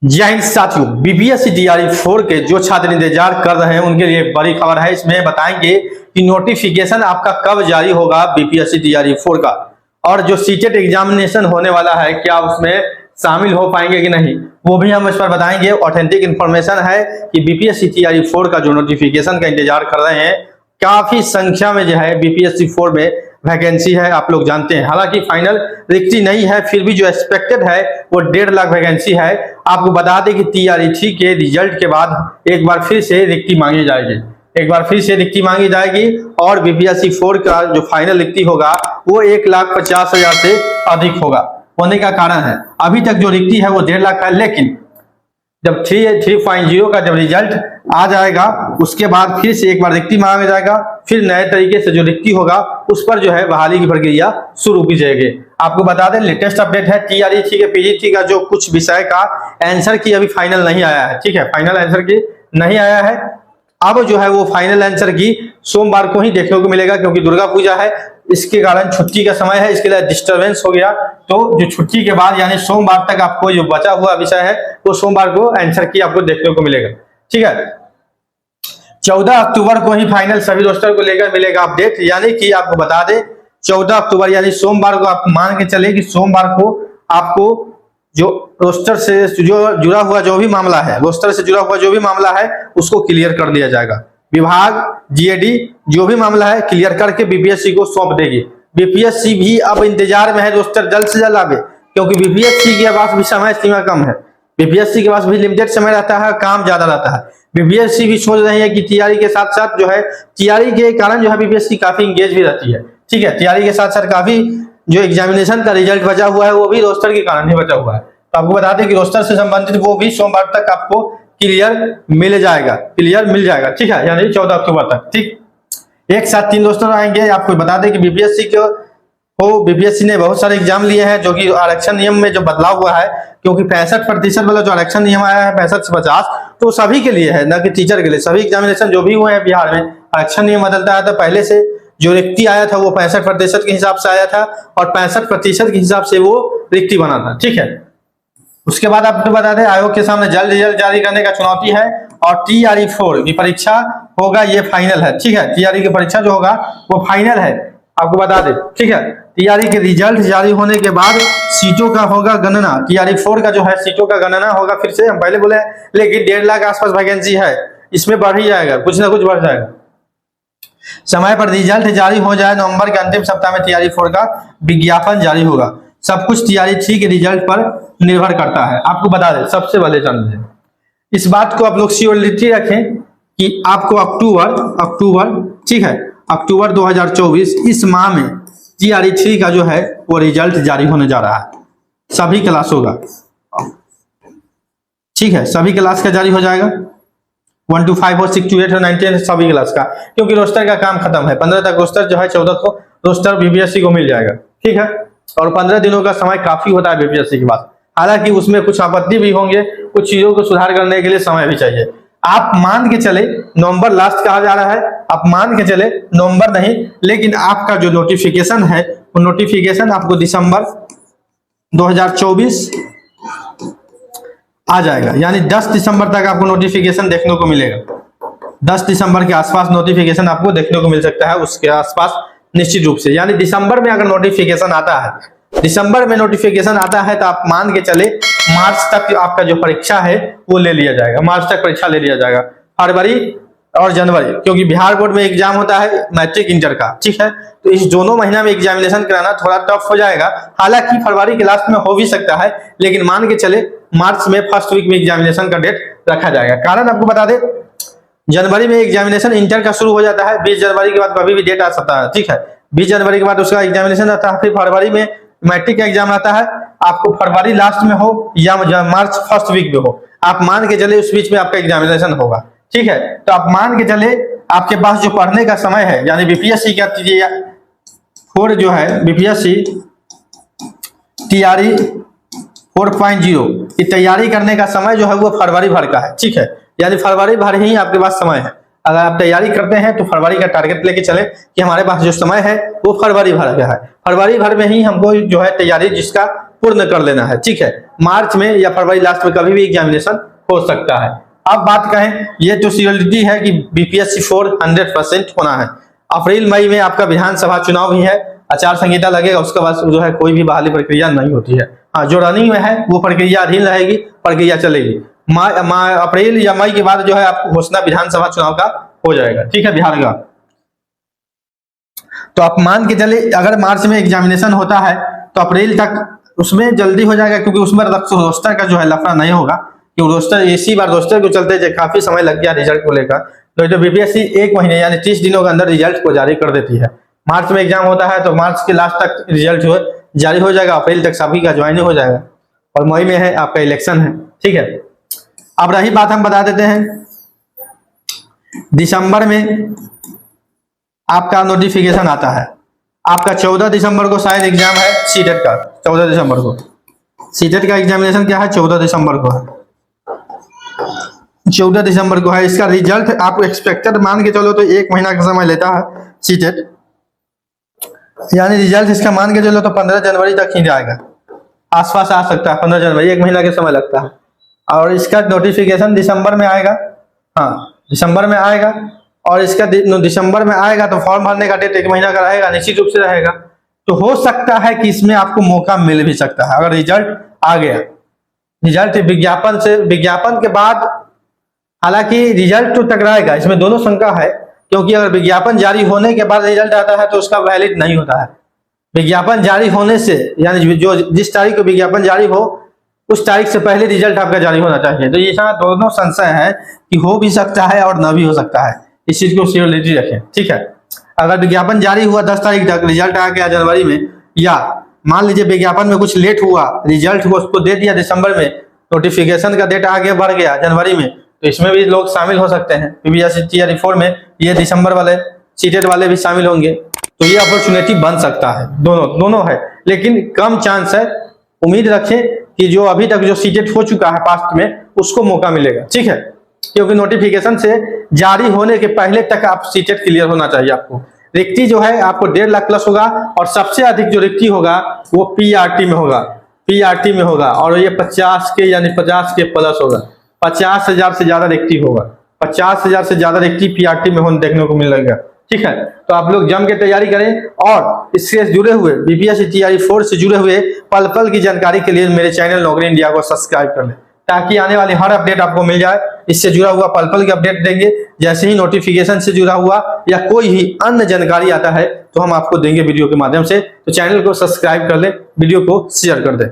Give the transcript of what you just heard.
जय हिंद साथियों, बीपीएससी तैयारी 4 के जो छात्र इंतजार कर रहे हैं उनके लिए बड़ी खबर है। इसमें बताएंगे कि नोटिफिकेशन आपका कब जारी होगा बीपीएससी तैयारी 4 का, और जो सीटेट एग्जामिनेशन होने वाला है क्या उसमें शामिल हो पाएंगे कि नहीं, वो भी हम इस पर बताएंगे। ऑथेंटिक इन्फॉर्मेशन है कि बीपीएससी तैयारी 4 का जो नोटिफिकेशन का इंतजार कर रहे हैं, काफी संख्या में जो है बीपीएससी 4 में वैकेंसी है, आप लोग जानते हैं। हालांकि फाइनल रिक्ति नहीं है, फिर भी जो एक्सपेक्टेड है वो 1.5 लाख वैकेंसी है। आपको बता दें कि TREC के रिजल्ट के बाद एक बार फिर से रिक्ति मांगी जाएगी, एक बार फिर से रिक्ति मांगी जाएगी, और बीपीएससी 4 का जो फाइनल रिक्ति होगा वो 1,50,000 से अधिक होगा। होने का कारण है अभी तक जो रिक्ति है वो 1.5 लाख है, लेकिन जब 3.0 का जब रिजल्ट आ जाएगा उसके बाद फिर से एक बार रिक्ति मांगा जाएगा, फिर नए तरीके से जो रिक्ति होगा उस पर जो है बहाली की प्रक्रिया शुरू की जाएगी। आपको बता दें लेटेस्ट अपडेट है TREC के PGT का जो कुछ विषय का आंसर की अभी फाइनल नहीं आया है, ठीक है, फाइनल आंसर की नहीं आया है। अब जो है वो फाइनल आंसर की सोमवार को ही देखने को मिलेगा, क्योंकि दुर्गा पूजा है, इसके कारण छुट्टी का समय है, इसके लिए डिस्टर्बेंस हो गया। तो जो छुट्टी के बाद यानी सोमवार तक आपको जो बचा हुआ विषय है वो सोमवार को आंसर की आपको देखने को मिलेगा, ठीक है। 14 अक्टूबर को ही फाइनल सभी रोस्टर को लेकर मिलेगा अपडेट, यानी कि आपको बता दें 14 अक्टूबर यानी सोमवार को आप मान के चले कि सोमवार को आपको जो रोस्टर से जुड़ा हुआ जो भी मामला है, रोस्टर से जुड़ा हुआ जो भी मामला है उसको क्लियर कर दिया जाएगा। विभाग GAD जो भी मामला है क्लियर करके बीपीएससी को सौंप देगी। बीपीएससी भी अब इंतजार में है रोस्टर जल्द से जल्द आवे, क्योंकि बीपीएससी के पास भी समय सीमा कम है, बीपीएससी के पास भी लिमिटेड समय रहता है, काम ज्यादा रहता है। बीपीएससी भी सोच रही है कि तैयारी के साथ साथ जो है तैयारी के कारण जो है बीपीएससी काफी इंगेज भी रहती है, ठीक है। तैयारी के साथ साथ काफी जो एग्जामिनेशन का रिजल्ट बचा हुआ है वो भी रोस्टर के कारण ही बचा हुआ है। तो आपको बता दें कि रोस्टर से संबंधित वो भी सोमवार तक आपको क्लियर मिल जाएगा, क्लियर मिल जाएगा, ठीक है, यानी 14 अक्टूबर तक, ठीक। एक साथ 3 रोस्टर आएंगे। आपको बता दें कि बीपीएससी ने बहुत सारे एग्जाम लिए हैं, जो कि आरक्षण नियम में जो बदलाव हुआ है, क्योंकि 65% वाला जो आरक्षण नियम आया है 65 से 50, तो सभी के लिए है, न कि टीचर के लिए। सभी एग्जामिनेशन जो भी हुए हैं बिहार में आरक्षण नियम बदलता है, तो पहले से जो रिक्ति आया था वो 65% के हिसाब से आया था, और 65% के हिसाब से वो रिक्ति बना था, ठीक है। उसके बाद आपको बता दें आयोग के सामने जल्द रिजल्ट जारी करने का चुनौती है, और TRE4 की परीक्षा होगा, ये फाइनल है, ठीक है। TRE की परीक्षा जो होगा वो फाइनल है, आपको बता दें, ठीक है। TRE के रिजल्ट जारी होने के बाद सीटों का होगा गणना। TRE4 का जो है सीटों का गणना होगा, फिर से हम पहले बोले, लेकिन 1.5 लाख आसपास वैकेंसी है, इसमें बढ़ ही जाएगा, कुछ ना कुछ बढ़ जाएगा। समय पर रिजल्ट जारी हो जाए, नवंबर के अंतिम सप्ताह में TRE4 का विज्ञापन जारी होगा। सब कुछ TRE3 के रिजल्ट पर निर्भर करता है। आपको बता दें सबसे पहले जान लें इस बात को, आप लोग श्योरिटी रखें कि आपको अक्टूबर, ठीक है, अक्टूबर 2024 इस माह में TRE3 का जो है वो रिजल्ट जारी होने जा रहा है। सभी क्लासों का, ठीक है, सभी क्लास का जारी हो जाएगा, 1 to 5 और 6 to 8 और 9 10 सभी क्लास का, क्योंकि रोस्टर का काम खत्म है। 15 तक रोस्टर जो है, 14 को रोस्टर बीपीएससी को मिल जाएगा, ठीक है। और 15 दिनों का समय काफी होता है बीपीएससी के पास। हालांकि उसमें कुछ आपत्ति भी होंगे, कुछ चीजों को सुधार करने के लिए समय भी चाहिए। आप मान के चले नवंबर लास्ट कहा जा रहा है, आप मान के चले नवंबर नहीं, लेकिन आपका जो नोटिफिकेशन है वो नोटिफिकेशन आपको दिसंबर 2024 आ जाएगा, यानी 10 दिसंबर तक आपको नोटिफिकेशन देखने को मिलेगा। 10 दिसंबर के आसपास नोटिफिकेशन आपको देखने को मिल सकता है, उसके आसपास निश्चित रूप से। यानी दिसंबर में अगर नोटिफिकेशन आता है, दिसंबर में नोटिफिकेशन आता है, तो आप मान के चले मार्च तक आपका जो परीक्षा है वो ले लिया जाएगा, मार्च तक परीक्षा ले लिया जाएगा। फरवरी और जनवरी, क्योंकि बिहार बोर्ड में एग्जाम होता है मैट्रिक इंटर का, ठीक है, तो इस दोनों महीना में एग्जामिनेशन कराना थोड़ा टफ हो जाएगा। हालांकि फरवरी के लास्ट में हो भी सकता है, लेकिन मान के चले मार्च में फर्स्ट वीक में एग्जामिनेशन का डेट रखा जाएगा। कारण आपको बता दें जनवरी में एग्जामिनेशन इंटर का शुरू हो जाता है, 20 जनवरी के बाद कभी भी डेट आ सकता है, ठीक है। 20 जनवरी के बाद उसका एग्जामिनेशन आता है, फिर फरवरी में मैट्रिक का एग्जाम आता है। आपको फरवरी लास्ट में हो या मार्च फर्स्ट वीक में हो, आप मान के चले उस बीच में आपका एग्जामिनेशन होगा, ठीक है। तो आप मान के चले आपके पास जो पढ़ने का समय है, यानी बीपीएससी का 4 जो है, बीपीएससी TRE 4.0 की तैयारी करने का समय जो है वो फरवरी भर का है, ठीक है, यानी फरवरी भर ही आपके पास समय है। अगर आप तैयारी करते हैं तो फरवरी का टारगेट लेके चले कि हमारे पास जो समय है वो फरवरी भर का है, फरवरी भर में ही हमको जो है तैयारी जिसका पूर्ण कर लेना है। ठीक है, मार्च में या फरवरी लास्ट में कभी भी एग्जामिनेशन हो सकता है। अब बात कहें, ये तो श्योरिटी है कि बीपीएससी 4 100% होना है। अप्रैल मई में आपका विधानसभा चुनाव भी है, आचार संहिता लगेगा, उसके बाद जो है कोई भी बहाली प्रक्रिया नहीं होती है। हाँ, जो रनिंग में है वो प्रक्रिया अधीन रहेगी, प्रक्रिया चलेगी। अप्रैल या मई के बाद जो है आपको घोषणा विधानसभा चुनाव का हो जाएगा। ठीक है, बिहार का। तो आप मान के चले अगर मार्च में एग्जामिनेशन होता है तो अप्रैल तक उसमें जल्दी हो जाएगा, क्योंकि उसमें रोस्टर का जो है लफड़ा नहीं होगा, क्योंकि रोस्टर इसी बार रोस्टर को चलते काफी समय लग गया रिजल्ट को लेकर। तो बीपीएससी 1 महीने यानी 30 दिनों के अंदर रिजल्ट को जारी कर देती है। मार्च में एग्जाम होता है तो मार्च के लास्ट तक रिजल्ट जो है जारी हो जाएगा, अप्रैल तक सभी का ज्वाइनिंग हो जाएगा, और मई में है आपका इलेक्शन है। ठीक है, अब रही बात हम बता देते हैं, दिसंबर में आपका नोटिफिकेशन आता है। आपका 14 दिसंबर को शायद एग्जाम है सीटेट का, 14 दिसंबर को सीटेट का एग्जामिनेशन क्या है, 14 दिसंबर को है, 14 दिसंबर को है। इसका रिजल्ट आप एक्सपेक्टेड मान के चलो तो 1 महीना का समय लेता है सीटेट, यानी रिजल्ट इसका मान के चलो तो 15 जनवरी तक ही जाएगा, आसपास आ सकता है 15 जनवरी, 1 महीना का समय लगता है। और इसका नोटिफिकेशन दिसंबर में आएगा, हाँ दिसंबर में आएगा, और इसका दिसंबर में आएगा तो फॉर्म भरने का डेट 1 महीना का रहेगा, निश्चित रूप से रहेगा। तो हो सकता है कि इसमें आपको मौका मिल भी सकता है अगर रिजल्ट आ गया। रिजल्ट विज्ञापन के बाद, हालांकि रिजल्ट तो टकराएगा, इसमें दोनों शंका है, क्योंकि अगर विज्ञापन जारी होने के बाद रिजल्ट आता है तो उसका वैलिड नहीं होता है। विज्ञापन जारी होने से, यानी जो जिस तारीख को विज्ञापन जारी हो उस तारीख से पहले रिजल्ट आपका जारी होना चाहिए। तो यहाँ दोनों संशय है कि हो भी सकता है और न भी हो सकता है, इस चीज को श्योरिटी रखें। ठीक है, अगर विज्ञापन जारी हुआ 10 तारीख तक, रिजल्ट आ गया जनवरी में, या मान लीजिए विज्ञापन में कुछ लेट हुआ, रिजल्ट को उसको दे दिया दिसंबर में, नोटिफिकेशन का डेट आगे बढ़ गया जनवरी में, तो इसमें भी लोग शामिल हो सकते हैं। बीपीएससी रिफॉर्म में ये दिसंबर वाले सीटेट वाले भी शामिल होंगे, तो ये अपॉर्चुनिटी बन सकता है, दोनों है, लेकिन कम चांस है। उम्मीद रखें कि जो अभी तक जो सीटेट हो चुका है पास्ट में उसको मौका मिलेगा। ठीक है, क्योंकि नोटिफिकेशन से जारी होने के पहले तक आप सीटेट क्लियर होना चाहिए। आपको रिक्ति जो है आपको 1.5 लाख प्लस होगा, और सबसे अधिक जो रिक्ति होगा वो पीआरटी में होगा, पीआरटी में होगा, और ये 50 के यानी 50 के प्लस होगा, 50,000 से ज्यादा रिक्ति होगा, 50,000 से ज्यादा रिक्ति पीआरटी में होने देखने को मिलेगा। ठीक है, तो आप लोग जम के तैयारी करें, और इससे जुड़े हुए बीपीएससी तैयारी 4 से जुड़े हुए पल पल की जानकारी के लिए मेरे चैनल नौकरी इंडिया को सब्सक्राइब कर लें, ताकि आने वाली हर अपडेट आपको मिल जाए। इससे जुड़ा हुआ पल पल के अपडेट देंगे, जैसे ही नोटिफिकेशन से जुड़ा हुआ या कोई ही अन्य जानकारी आता है तो हम आपको देंगे वीडियो के माध्यम से। तो चैनल को सब्सक्राइब कर लें, वीडियो को शेयर कर दें।